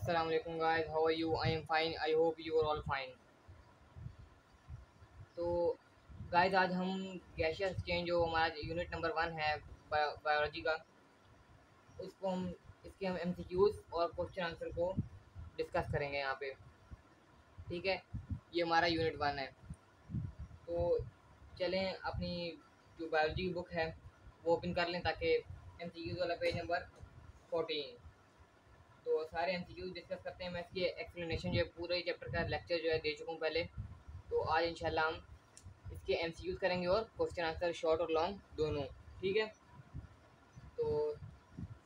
Assalamu alaikum guys, how are you? I am fine. I hope you are all fine. तो guys आज हम gaseous exchange जो हमारा unit number 1 है biology का, उसको हम इसके हम एमसीक्यूज और क्वेश्चन आंसर को डिस्कस करेंगे यहाँ पे। ठीक है, ये हमारा यूनिट 1 है। तो चलें अपनी जो बायोलॉजी की बुक है वो ओपन कर लें ताकि एमसीक्यूज वाला पेज नंबर 14। तो सारे एमसीक्यूज डिस्कस करते हैं। मैं इसकी एक्सप्लेनेशन जो है पूरे चैप्टर का लेक्चर जो है दे चुका हूँ पहले। तो आज इंशाल्लाह हम इसके एमसीक्यूज करेंगे और क्वेश्चन आंसर शॉर्ट और लॉन्ग दोनों। ठीक है, तो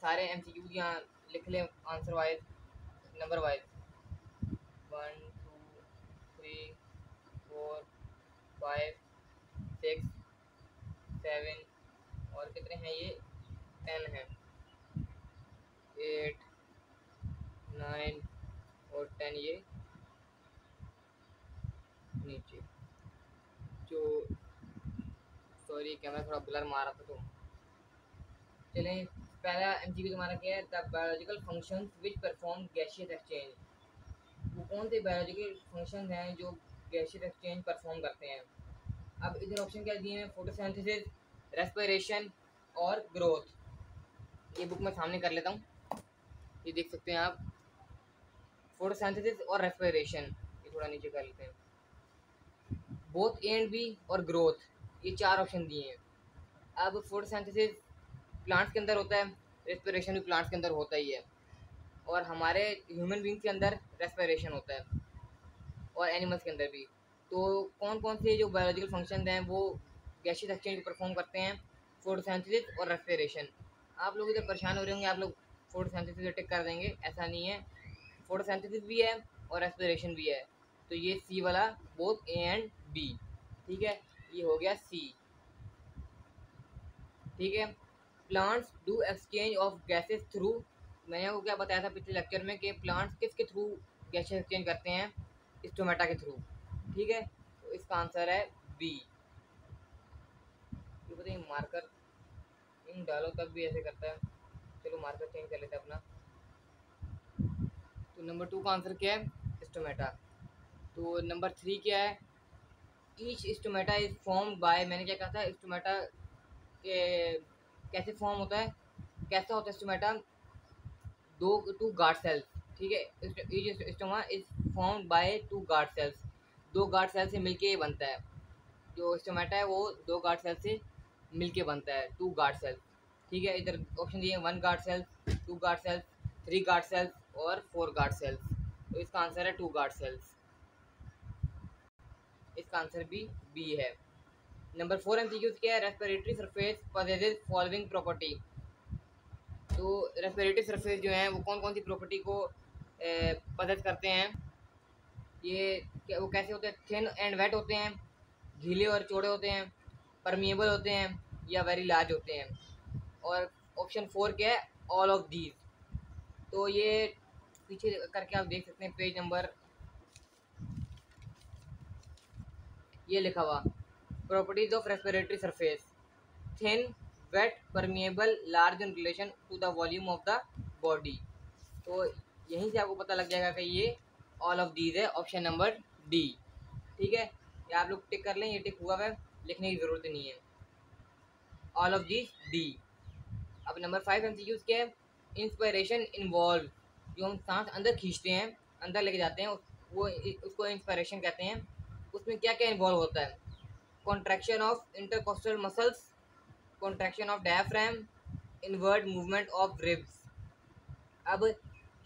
सारे एमसीक्यूज यहाँ लिख लें आंसर वाइज, नंबर वाइज। 1 2 3 4 5 6 7 और कितने हैं ये, 10 हैं, 8 9 और 10 ये नीचे। जो सॉरी कैमरा थोड़ा ब्लर मारा था। तो चलें, पहला एमसीक्यू हमारा क्या है, the biological functions which perform gaseous exchange. वो कौन से बायोलॉजिकल फंक्शन हैं जो गैशियस एक्सचेंज परफॉर्म करते हैं। अब इधर ऑप्शन क्या दिए हैं, फोटोसिंथेसिस, रेस्पिरेशन और ग्रोथ। ये बुक मैं सामने कर लेता हूँ, ये देख सकते हैं आप, फोटोसिंथेसिस और रेस्पिरेशन। ये थोड़ा नीचे कर लेते हैं। बोथ ए एंड बी और ग्रोथ, ये चार ऑप्शन दिए हैं। अब फोटोसिंथेसिस प्लांट्स के अंदर होता है, रेस्पिरेशन भी प्लांट्स के अंदर होता ही है, और हमारे ह्यूमन बींग्स के अंदर रेस्पिरेशन होता है और एनिमल्स के अंदर भी। तो कौन कौन से जो बायोलॉजिकल फंक्शन हैं वो गैशियस एक्सचेंज को परफॉर्म करते हैं, फोटोसिंथेसिस और रेस्पिरेशन। आप लोग इधर परेशान हो रहे होंगे, आप लोग फोटोसिंथेसिस टिक कर देंगे, ऐसा नहीं है। फोटोसिंथेसिस भी है और रेस्पिरेशन भी है। तो ये सी वाला, बोथ ए एंड बी। ठीक है, ये हो गया सी। ठीक है, plants do exchange of gases through, मैंने आपको क्या बताया था पिछले लेक्चर में कि प्लांट्स किसके थ्रू गैसेस एक्सचेंज करते हैं, स्टोमेटा के थ्रू। ठीक है, तो इसका आंसर है बी। ये बताइए, मार्कर इन डालो तब भी ऐसे करता है। चलो मार्कर चेंज कर लेते हैं अपना। तो नंबर 2 का आंसर क्या है, स्टोमेटा। तो नंबर 3 क्या है, each stomata is form by, मैंने क्या कहा था, स्टोमेटा कैसे फॉर्म होता है, कैसा होता है स्टोमेटा, टू गार्ड सेल्स। ठीक है, each stoma is form by two guard cells, दो गार्ड सेल से मिलके ये बनता है। जो स्टोमेटा है वो दो गार्ड सेल से मिलके बनता है, टू गार्ड सेल्स। ठीक है, इधर ऑप्शन दिए 1 guard cells, 2 guard cells, 3 guard cells और 4 गार्ड सेल्स। तो इसका आंसर है 2 गार्ड सेल्स। इसका आंसर भी बी है। नंबर 4 एमसीक्यूज क्या है, respiratory surface possesses following property. तो रेस्पिरेटरी सरफेस जो है वो कौन कौन सी प्रॉपर्टी को पजेस करते हैं। ये वो कैसे होते हैं, थिन एंड वेट होते हैं, गीले और चौड़े होते हैं, परमिएबल होते हैं या वेरी लार्ज होते हैं। और ऑप्शन 4 क्या है, ऑल ऑफ दीज। तो ये पीछे करके आप देख सकते हैं पेज नंबर, ये लिखा हुआ, properties of respiratory surface, thin, wet, permeable, large in relation to the volume of the body. तो यहीं से आपको पता लग जाएगा कि ये ऑल ऑफ दीज है, ऑप्शन नंबर डी। ठीक है, ये आप लोग टिक कर लें, ये टिक हुआ है, लिखने की ज़रूरत नहीं है, ऑल ऑफ दीज डी। अब नंबर 5 एमसीक्यूज क्या है, इंस्पिरेशन इन्वॉल्व, जो हम सांस अंदर खींचते हैं, अंदर लेके जाते हैं, वो उसको इंस्पिरेशन कहते हैं। उसमें क्या क्या इन्वॉल्व होता है, contraction of intercostal muscles, contraction of diaphragm, inward movement of ribs. अब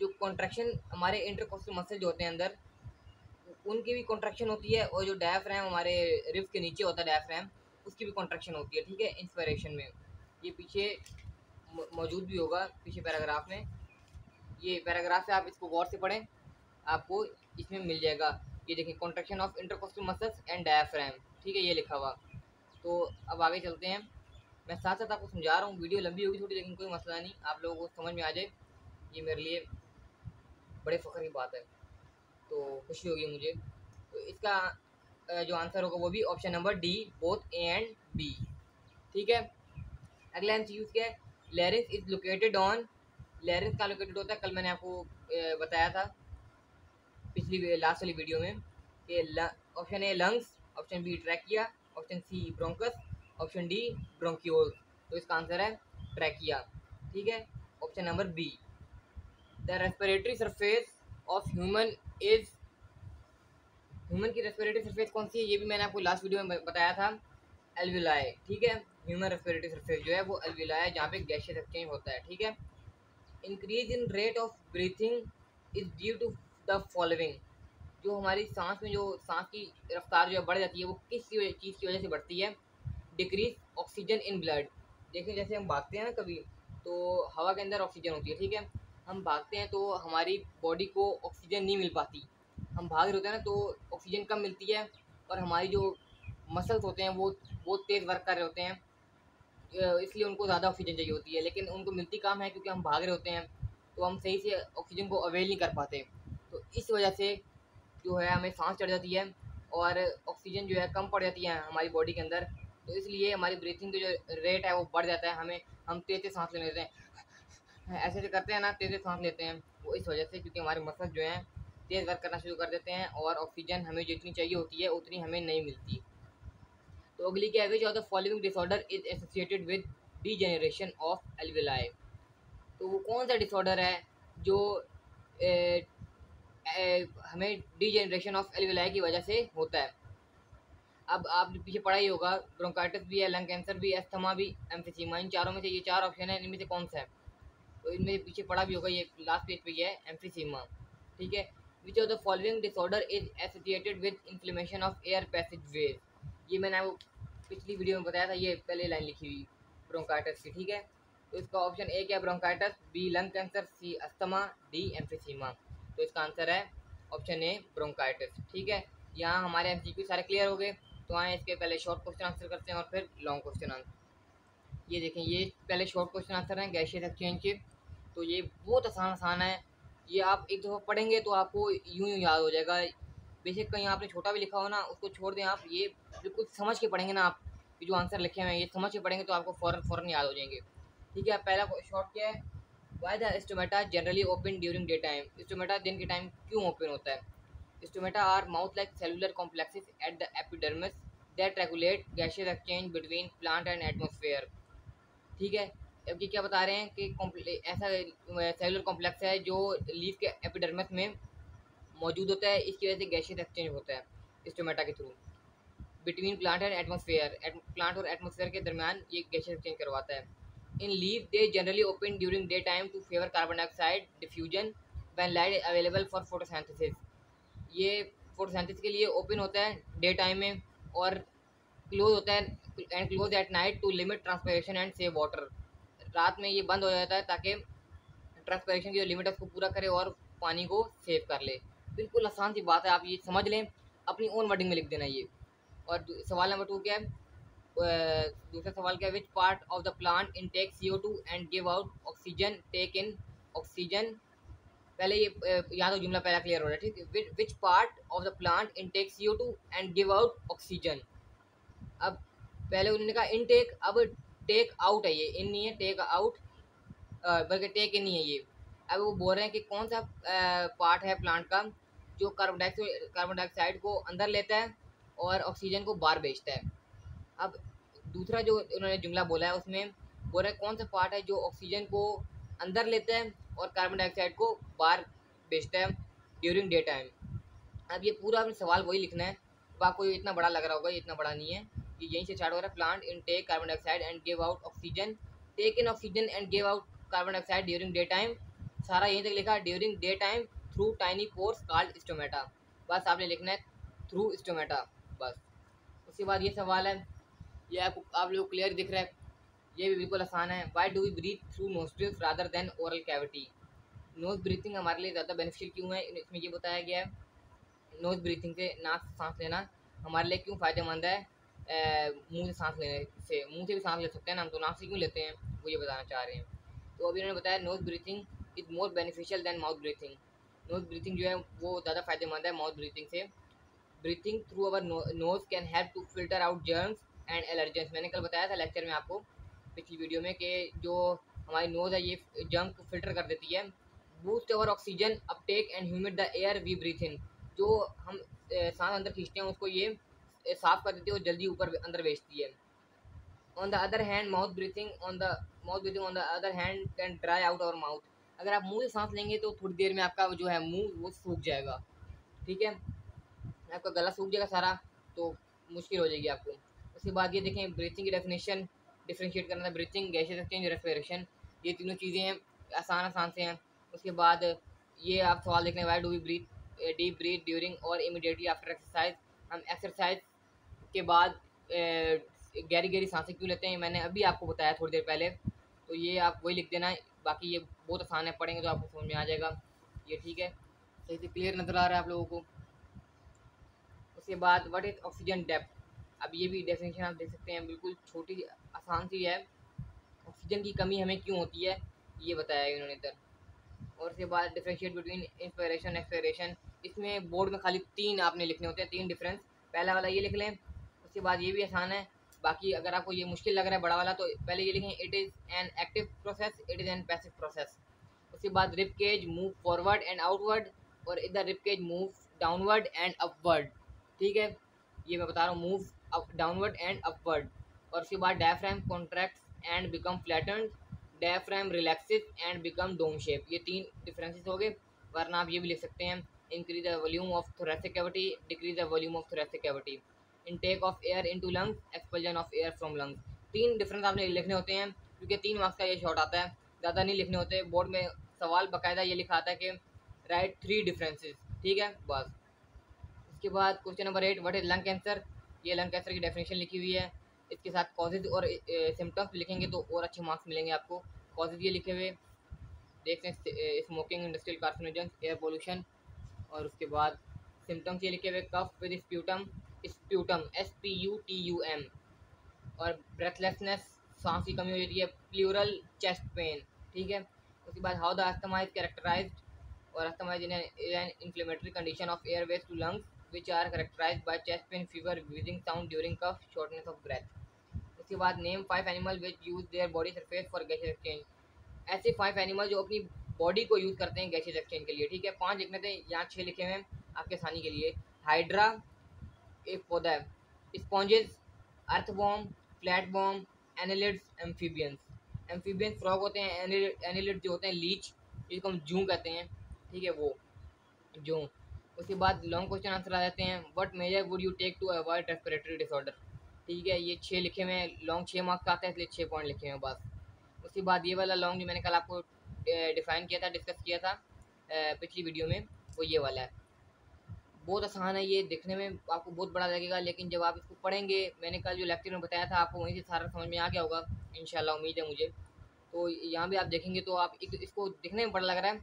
जो कॉन्ट्रैक्शन हमारे इंटरकोस्टल मसल जो होते हैं अंदर, उनकी भी कॉन्ट्रैक्शन होती है, और जो डायफ्राम हमारे रिब्स के नीचे होता है डायफ्राम, उसकी भी कॉन्ट्रैक्शन होती है। ठीक है, इंस्पिरेशन में ये पीछे मौजूद भी होगा, पीछे पैराग्राफ में। ये पैराग्राफ है, आप इसको गौर से पढ़ें, आपको इसमें मिल जाएगा। ये देखिए, contraction of intercostal muscles and diaphragm. ठीक है, ये लिखा हुआ। तो अब आगे चलते हैं, मैं साथ साथ आपको समझा रहा हूँ, वीडियो लंबी होगी थोड़ी, लेकिन कोई मसला नहीं, आप लोगों को समझ में आ जाए, ये मेरे लिए बड़े फ़ख्र की बात है, तो खुशी होगी मुझे। तो इसका जो आंसर होगा वो भी option number D, both A and B. ठीक है, अगला एमसीक्यू क्या है, larynx is located on, larynx कहाँ लोकेटेड होता है, कल मैंने आपको बताया था पिछली लास्ट वाली वीडियो में कि option A lungs, option B trachea, option C bronchus, option D bronchioles. तो इसका आंसर है ट्रैकिया। ठीक है, option number B. The respiratory surface of is human की रेस्पिरेटरी सरफेस कौन सी है, ये भी मैंने आपको लास्ट वीडियो में बताया था, एल्विलाई। ठीक है, ह्यूमन रेस्पिरेटरी सरफेस जो है वो एल्विलाई है, जहाँ पे गैशियस एक्सचेंज होता है। ठीक है, increase in rate of breathing is due to the following. जो हमारी सांस में जो सांस की रफ्तार जो है बढ़ जाती है, वो किस चीज़ की वजह से बढ़ती है? Decrease oxygen in blood. देखिए जैसे हम भागते हैं ना कभी, तो हवा के अंदर ऑक्सीजन होती है। ठीक है, हम भागते हैं तो हमारी बॉडी को ऑक्सीजन नहीं मिल पाती, हम भाग रहे होते हैं ना तो ऑक्सीजन कम मिलती है, और हमारी जो मसल्स होते हैं वो तेज़ वर्क कर रहे होते हैं, इसलिए उनको ज़्यादा ऑक्सीजन चाहिए होती है, लेकिन उनको मिलती कम है क्योंकि हम भाग रहे होते हैं, तो हम सही से ऑक्सीजन को अवेल नहीं कर पाते। तो इस वजह से जो है हमें सांस चढ़ जाती है और ऑक्सीजन जो है कम पड़ जाती है हमारी बॉडी के अंदर। तो इसलिए हमारी ब्रीथिंग का जो रेट है वो बढ़ जाता है, हम तेज़ तेज़ सांस लेने लगते हैं, ऐसे ऐसे करते हैं ना, तेज़ तेज़ सांस लेते हैं, वो इस वजह से क्योंकि हमारे मसल्स जो हैं तेज़ वर्क करना शुरू कर देते हैं और ऑक्सीजन हमें जितनी चाहिए होती है उतनी हमें नहीं मिलती। तो अगली क्या है, which of the following disorder is associated with degeneration of alveoli. तो वो कौन सा डिसऑर्डर है जो हमें डीजेनरेशन ऑफ एल्विलाई की वजह से होता है? अब आपने पीछे पढ़ा ही होगा, ब्रोंकाइटिस भी है, लंग कैंसर भी, अस्थमा भी, एम्फीसीमा। इन चारों में से ये चार ऑप्शन है, इनमें से कौन सा है? तो इनमें पीछे पढ़ा भी होगा, ये लास्ट पेज पे ही है, एम्फीसीमा। ठीक है, which of the following disorder is associated with inflammation of air passageways. ये मैंने आपको पिछली वीडियो में बताया था, ये पहले लाइन लिखी हुई ब्रोंकाइटिस की। ठीक है, तो इसका ऑप्शन ए क्या है, ब्रोंकाइटिस, बी लंग कैंसर, सी अस्थमा, डी एम्फीसीमा। तो इसका आंसर है ऑप्शन ए ब्रोंकाइटिस। ठीक है, यहाँ हमारे एमसीक्यू सारे क्लियर हो गए। तो आए इसके पहले शॉर्ट क्वेश्चन आंसर करते हैं और फिर लॉन्ग क्वेश्चन आंसर। ये देखें, ये पहले शॉर्ट क्वेश्चन आंसर हैं गैशियस एक्सचेंज के। तो ये बहुत आसान आसान है, ये आप एक दफ़ा पढ़ेंगे तो आपको यूं यूं याद हो जाएगा। बेशक कहीं आपने छोटा भी लिखा हो ना, उसको छोड़ दें आप, ये बिल्कुल समझ के पढ़ेंगे ना आप, ये जो आंसर लिखे हुए हैं ये समझ के पढ़ेंगे तो आपको फ़ौरन याद हो जाएंगे। ठीक है, पहला शॉर्ट क्या है, why the stomata generally open during day time. Stomata दिन के टाइम क्यों ओपन होता है? Stomata are mouth like cellular complexes at the epidermis that regulate gaseous exchange between plant and atmosphere. ठीक है, अब ये क्या बता रहे हैं कि ऐसा सेलुलर कॉम्प्लेक्स है जो लीफ के एपिडर्मिस में मौजूद होता है, इसकी वजह से गैशियस एक्सचेंज होता है स्टोमेटा के through between plant and atmosphere. Plant और एटमोसफेयर के दरमियान ये गैशियस एक्सचेंज करवाता है। In leaf they generally open during day time to favour carbon dioxide diffusion when light available for photosynthesis. ये फोटोसिंथेसिस के लिए ओपन होता है डे टाइम में, और क्लोज होता है and close at night to limit transpiration and save water. रात में ये बंद हो जाता है ताकि ट्रांसपिरेशन की जो लिमिट है उसको पूरा करे और पानी को सेव कर ले। बिल्कुल आसान सी बात है, आप ये समझ लें, अपनी ओन वर्डिंग में लिख देना ये। और सवाल नंबर 2 क्या है, दूसरा सवाल क्या है, which part of the plant intake CO2 and give out oxygen take in oxygen. पहले ये यहाँ तो जुमला पहला क्लियर हो रहा है। ठीक है, which part of the plant intake CO2 and give out oxygen. अब पहले उन्होंने कहा इनटेक, अब टेक आउट है, ये इन नहीं है, टेक आउट बल्कि टेक इन नहीं है ये। अब वो बोल रहे हैं कि कौन सा पार्ट है प्लांट का जो कार्बन डाइऑक्साइड को अंदर लेता है और ऑक्सीजन को बाहर भेजता है। अब दूसरा जो उन्होंने जुमला बोला है उसमें बोल रहे हैं कौन सा पार्ट है जो ऑक्सीजन को अंदर लेता है और कार्बन डाइऑक्साइड को बाहर भेजता है ड्यूरिंग डे टाइम। अब ये पूरा अपने सवाल वही लिखना है। अब आपको ये इतना बड़ा लग रहा होगा, ये इतना बड़ा नहीं है, ये यहीं से स्टार्ट हो रहा है, plant in take carbon dioxide and give out oxygen, take in oxygen and give out carbon dioxide during day time. सारा यहीं तक लिखा, during day time through tiny pores called stomata. बस आपने लिखना है थ्रू स्टोमेटा बस। उसके बाद ये सवाल है, ये आपको आप लोग क्लियर दिख रहा है, ये भी बिल्कुल आसान है। Why do we breathe through nostrils rather than oral cavity. Nose breathing हमारे लिए ज़्यादा बेनिफिशियल क्यों है, इसमें ये बताया गया है नोज ब्रीथिंग से, नाक से सांस लेना हमारे लिए क्यों फ़ायदेमंद है मुंह से सांस लेने से। मुंह से भी सांस ले सकते हैं ना हम, तो नाक से क्यों लेते हैं, वो ये बताना चाह रहे हैं। तो अभी उन्होंने बताया nose breathing is more beneficial than mouth breathing. Nose breathing जो है वो ज़्यादा फ़ायदेमंद है माउथ ब्रीथिंग से। Breathing through our nose can help to filter out germs and allergens. मैंने कल बताया था लेक्चर में आपको पिछली वीडियो में कि जो हमारी नोज है ये जंक फिल्टर कर देती है। Boost our oxygen uptake and humid the air we breathe in, जो हम सांस अंदर खींचते हैं उसको ये साफ कर देती है और जल्दी ऊपर अंदर भेजती है। On the other hand mouth breathing on the other hand can dry out our mouth, अगर आप मुंह से सांस लेंगे तो थोड़ी देर में आपका जो है मुंह वो सूख जाएगा, ठीक है, आपका गला सूख जाएगा सारा, तो मुश्किल हो जाएगी आपको। उसके बाद ये देखें ब्रीथिंग की डेफिनेशन, डिफ्रेंशिएट करना था ब्रीथिंग, गैसेस एक्सचेंज, रेस्पिरेशन, ये तीनों चीज़ें हैं, आसान आसान से हैं। उसके बाद ये आप सवाल देख लें, why do we breathe deep breath during और इमीडिएटली आफ्टर एक्सरसाइज, हम एक्सरसाइज के बाद गहरी गहरी सांसें क्यों लेते हैं, मैंने अभी आपको बताया थोड़ी देर पहले, तो ये आप वही लिख देना है। बाकी ये बहुत आसान है, पढ़ेंगे तो आपको समझ में आ जाएगा ये, ठीक है, सही से क्लियर नज़र आ रहा है आप लोगों को। उसके बाद व्हाट इज ऑक्सीजन डेप्थ, अब ये भी डेफिनेशन आप देख सकते हैं, बिल्कुल छोटी आसान सी है। ऑक्सीजन की कमी हमें क्यों होती है ये बताया है इन्होंने इधर। और उसके बाद डिफ्रेंशिएट बिटवीन इंस्पिरेशन एक्सपिरेशन, इसमें बोर्ड में खाली 3 आपने लिखने होते हैं, 3 डिफरेंस, पहला वाला ये लिख लें। उसके बाद ये भी आसान है, बाकी अगर आपको ये मुश्किल लग रहा है बड़ा वाला तो पहले ये लिखें, it is an active process, it is an passive process. उसके बाद rib cage move forward and outward, और इधर rib cage move downward and upward, ठीक है, ये मैं बता रहा हूँ, move up downward and upward. और उसके बाद diaphragm contracts and become flattened, diaphragm relaxes and become dome shape, ये 3 डिफरेंसेस हो गए। वरना आप ये भी लिख सकते हैं, increase the volume of thoracic cavity, decrease the volume of thoracic cavity, intake of air into lungs, expulsion of air from lungs. 3 difference आपने लिखने होते हैं, क्योंकि 3 मार्क्स का ये शॉर्ट आता है, ज़्यादा नहीं लिखने होते। बोर्ड में सवाल बाकायदा ये लिखा आता है कि राइट 3 डिफरेंसेस, ठीक है, बस। इसके बाद question number 8, what is lung cancer, ये लंग कैंसर की डेफिनेशन लिखी हुई है, इसके साथ कॉजेज और सिम्टम्स लिखेंगे तो और अच्छे मार्क्स मिलेंगे आपको। कॉजेज ये लिखे हुए देखते हैं, smoking, industrial carcinogens, air pollution, और उसके बाद सिम्टम्स ये लिखे हुए cough with sputum, sputum SPUTUM, और ब्रेथलेसनेस, सांस की कमी हो जाती है, प्लूरल चेस्ट पेन, ठीक है। उसके बाद how the asthma is characterised, और asthma is an inflammatory condition of airways to lungs which are characterized by chest pain, fever, wheezing sound during cough, shortness of breath. उसके बाद name 5 animal which use their body surface for gaseous exchange, ऐसे 5 animal जो अपनी body को use करते हैं gases exchange के लिए, ठीक है। 5 लिखने थे, यहाँ 6 लिखे हुए हैं आपके आसानी के लिए। हाइड्रा एक पौधा है, sponges, earthworm, flatworm, annelids, amphibians, amphibians frog होते हैं, एनिलिड जो होते हैं लीच, जिसको हम जूं कहते हैं, ठीक है, वो जूं। उसके बाद लॉन्ग क्वेश्चन आंसर आ जाते हैं, what measure would you take to avoid respiratory disorder, ठीक है, ये 6 लिखे हुए हैं, लॉन्ग 6 मार्क्स का आता है इसलिए 6 पॉइंट लिखे हुए हैं बस। उसके बाद ये वाला लॉन्ग जो मैंने कल आपको डिफाइन किया था, डिस्कस किया था पिछली वीडियो में, वो ये वाला है। बहुत आसान है ये, दिखने में आपको बहुत बड़ा लगेगा, लेकिन जब आप इसको पढ़ेंगे, मैंने कल जो लेक्चर में बताया था आपको वहीं से सारा समझ में आ गया होगा इंशाल्लाह, उम्मीद है मुझे। तो यहाँ भी आप देखेंगे तो आप इसको दिखने में बड़ा लग रहा है,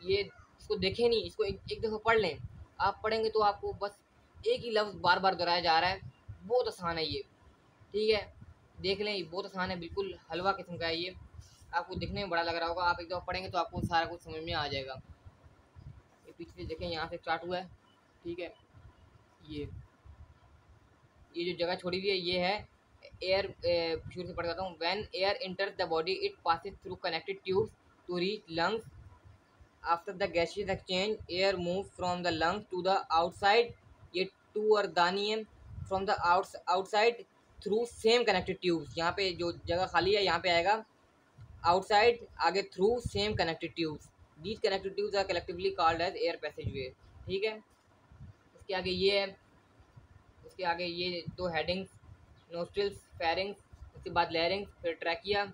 ये इसको देखें नहीं, इसको एक दफ़ा पढ़ लें, आप पढ़ेंगे तो आपको बस एक ही लफ्ज़ बार बार दोहराया जा रहा है, बहुत आसान है ये, ठीक है, देख लें, बहुत आसान है, बिल्कुल हलवा किस्म का है ये, आपको दिखने में बड़ा लग रहा होगा, आप एक दफ़ा पढ़ेंगे तो आपको सारा कुछ समझ में आ जाएगा। ये पीछे देखें, यहाँ से स्टार्ट हुआ है, ठीक है, ये ये जो जगह छोड़ी हुई है ये है एयर, शुरू से पढ़ जाता हूँ, when air enters the body it passes through connected tubes to reach lungs, after the gaseous exchange air move from the lungs to the outside, ये टू और दानी है, from the outside through same connected tubes, यहाँ पे जो जगह खाली है यहाँ पे आएगा आउटसाइड, आगे through same connected tubes, these connected tubes are collectively called as air passageway, ठीक है। उसके आगे ये है, उसके आगे ये 2 हेडिंग्स, नोस्ट्रिल्स, फेरिंग्स, उसके बाद लैरिंग्स, फिर ट्रैकिया,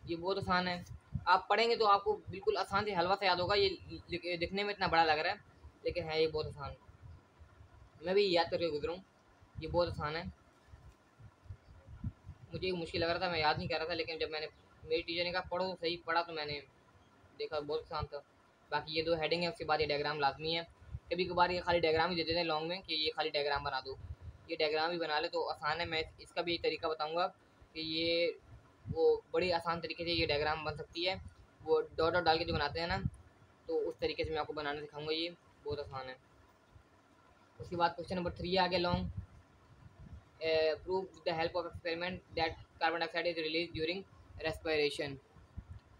ये बहुत आसान है, आप पढ़ेंगे तो आपको बिल्कुल आसान से हलवा से याद होगा, ये दिखने में इतना बड़ा लग रहा है लेकिन है ये बहुत आसान, मैं भी याद करके गुजरूँ, ये बहुत आसान है, मुझे मुश्किल लग रहा था, मैं याद नहीं कर रहा था, लेकिन जब मैंने मेरी टीचर ने कहा पढ़ो सही, पढ़ा तो मैंने देखा बहुत आसान था। बाकी ये 2 हेडिंग है, उसके बाद ये डायग्राम लाजमी है, कभी कभार ये खाली डायग्राम ही दे देते हैं लॉन्ग में कि ये खाली डायग्राम बना दो, ये डायग्राम ही बना ले तो आसान है। मैं इसका भी एक तरीका बताऊंगा कि ये वो बड़ी आसान तरीके से ये डायग्राम बन सकती है, वो डॉट डॉट डाल के जो बनाते हैं ना, तो उस तरीके से मैं आपको बनाना सिखाऊंगा, ये बहुत आसान है। उसके बाद क्वेश्चन नंबर 3 आ गया long, prove with the help of experiment that carbon dioxide is release during respiration,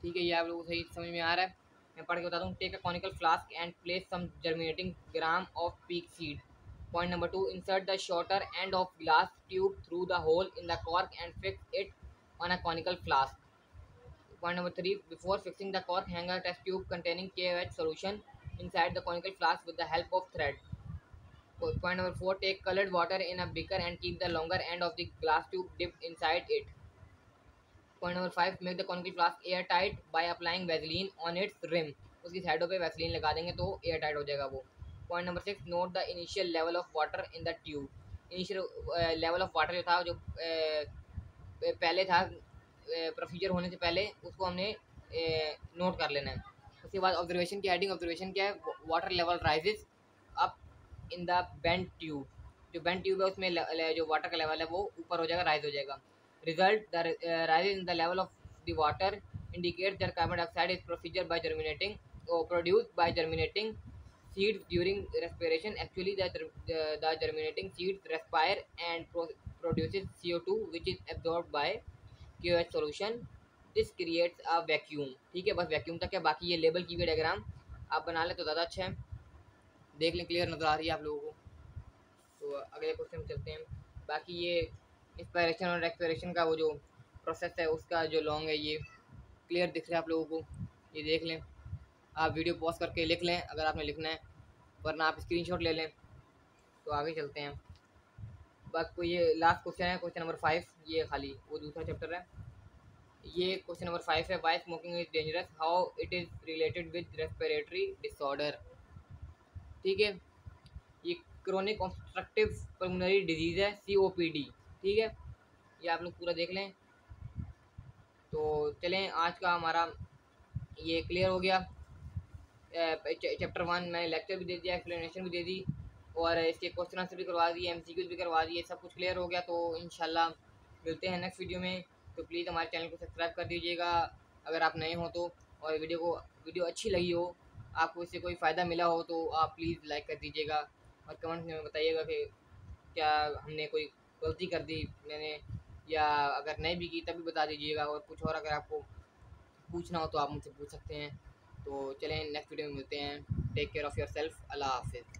ठीक है, ये आप लोगों को सही समझ में आ रहा है। मैं पढ़ के बताता हूँ। Take a conical flask and place some germinating gram of pea seed. Point number 2, insert the shorter end of glass tube through the hole in the cork and fix it on a conical flask. Point number 3, before fixing the cork, hang a test tube containing KOH solution inside the conical flask with the help of thread. Point number 4, take colored water in a beaker and keep the longer end of the glass tube dipped inside it. Point number 5, make the conical flask airtight by applying Vaseline on its rim. उसकी साइडों पे Vaseline लगा देंगे तो air tight हो जाएगा वो. Point number 6, note the initial level of water in the tube. Initial level of water जो था, जो पहले था प्रोसीजर होने से पहले, उसको हमने नोट कर लेना है. उसके बाद ऑब्जर्वेशन की हेडिंग. ऑब्जर्वेशन क्या है? Water level rises up in the bend tube. जो बेंड ट्यूब है उसमें जो वाटर का लेवल है वो ऊपर हो जाएगा, राइज हो जाएगा. Result, the rise in the level of the water indicate that carbon dioxide is procedure bye germinating or produced by germinating seeds during respiration. Actually, the germinating seeds respire and produces CO2 which is absorbed by KOH solution. This creates a vacuum. ठीक है, बस vacuum तक है. बाकी ये label की भी diagram आप बना ले तो ज़्यादा अच्छा है. देख लें, क्लियर नज़र आ रही है आप लोगों को. तो अगले क्वेश्चन में चलते हैं. बाकी ये इंस्पायरेशन और एक्सपायरेशन का वो जो प्रोसेस है उसका जो लॉन्ग है, ये क्लियर दिख रहा है आप लोगों को. ये देख लें. आप वीडियो पॉज करके लिख लें अगर आपने लिखना है, वरना आप स्क्रीनशॉट ले लें. तो आगे चलते हैं. बाकी ये लास्ट क्वेश्चन है, क्वेश्चन नंबर 5. ये खाली वो दूसरा चैप्टर है. ये क्वेश्चन नंबर 5 है. Why smoking is dangerous, how it is related with respiratory disorder. ठीक है, ये क्रोनिक ऑब्स्ट्रक्टिव पल्मोनरी डिजीज़ है, COPD. ठीक है, ये आप लोग पूरा देख लें. तो चलें, आज का हमारा ये क्लियर हो गया. चैप्टर 1 मैंने लेक्चर भी दे दिया, एक्सप्लेनेशन भी दे दी, और इसके क्वेश्चन आंसर भी करवा दिए, MCQs भी करवा दिए. सब कुछ क्लियर हो गया. तो इंशाल्लाह मिलते हैं नेक्स्ट वीडियो में. तो प्लीज़ हमारे चैनल को सब्सक्राइब कर दीजिएगा अगर आप नए हो तो. और वीडियो अच्छी लगी हो, आपको इससे कोई फ़ायदा मिला हो, तो आप प्लीज़ लाइक कर दीजिएगा. और कमेंट में बताइएगा कि क्या हमने कोई गलती कर दी मैंने, या अगर नहीं भी की तब भी बता दीजिएगा. और कुछ और अगर आपको पूछना हो तो आप मुझसे पूछ सकते हैं. तो चलें, नेक्स्ट वीडियो में मिलते हैं. Take care of yourself. अल्लाह हाफिज़.